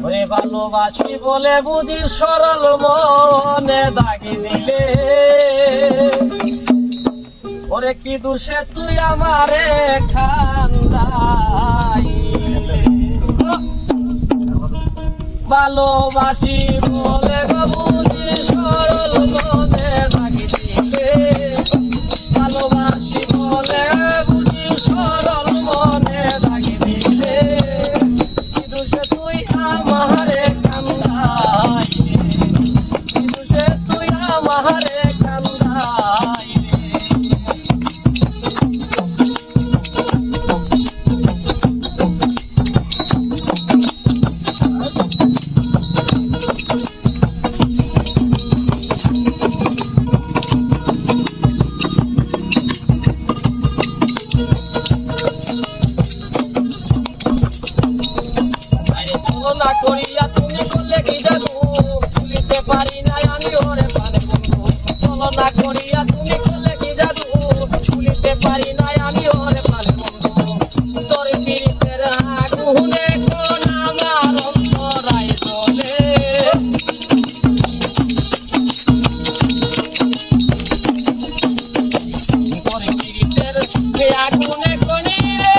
ওরে ভালোবাসি বলে বুঝি সরল মনে দাগি দিলে, ওরে কি দোষে তুই আমারে খান্দাইলে। ভালোবাসি বলে বুঝি সরল মনে দাগি দিলে, ভালোবাসি বলে বুঝি সরল মনে দাগি দিলে, কি দোষে তুই আমারে কান্দাইলে, কি দোষে তুই আমারে কান্দাইলে। না করিয়া তুমি করলে কি জাদু, ভুলিতে পারি নাই আমি ওরে প্রাণে বন্ধু। চলো না করিয়া তুমি করলে কি জাদু, ভুলিতে পারি নাই আমি ওরে প্রাণে বন্ধু। তোর পীড়িতের আগুনে কোন আমার অন্তরায় জ্বলে, তোর পীড়িতের আগুনে কোনি রে,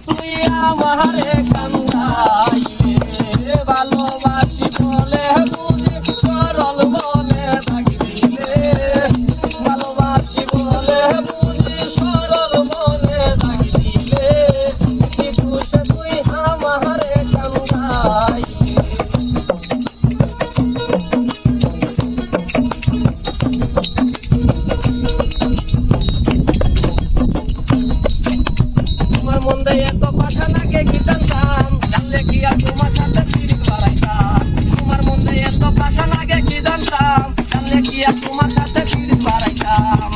তুই আমারে কান্দাইলে। ভালোবাসি বলে বুঝি সরল মনে দাগি দিলে, ভালোবাসি বলে বুঝি সরল মনে দাগি দিলে, কি দোষে তুই আমারে কান্দাইলে। তোমার মন্দে এত পাশা নাকে কি জানতাম, জানলে কি আর তোমার সাথে পিরিত বাড়াইতাম। তোমার মন্দে এত পাশা নাকে কি জানতাম, জানলে কি আর তোমার সাথে পিরিত বাড়াইতাম।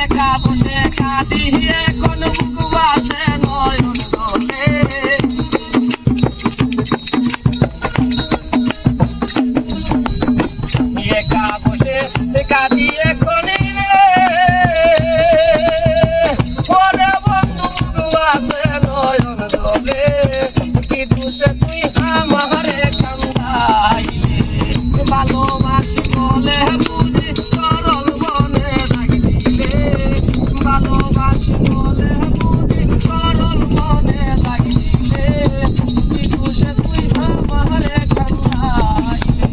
একা বসে কাঁদি এখন বুক বাসে নয়ন জলে, একা বসে কাঁদি এখন রে, ওরে বন্ধু বুক বাসে নয়ন জলে, কি দোষে তুই আমারে কান্দাইলে। ভালোবাসি বলে বুঝি সরল মনে দাগি দিলে, ভালোবাসি বলে বুঝি সরল মনে দাগি দিলে, কি দোষে তুই আমারে কান্দাইলে।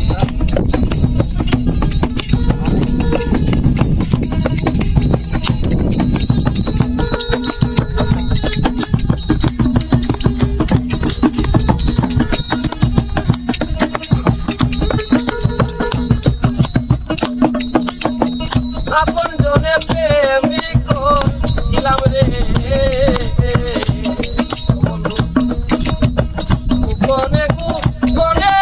আপন জনে প্রেমিক ছিলাম রে, গোপনে গোপনে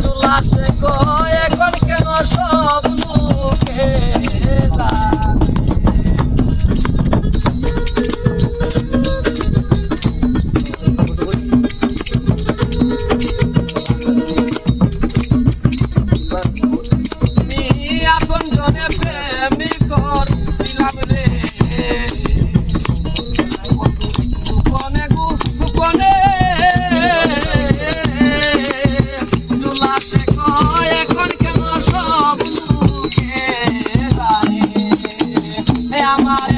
দুলাসে কয় এখন কেন সব মুখে আপন জনে প্রেমিক ছিলাম রে, গোপনে গোপনে দুলাসে কয় এখন কেন সব মুখে আমার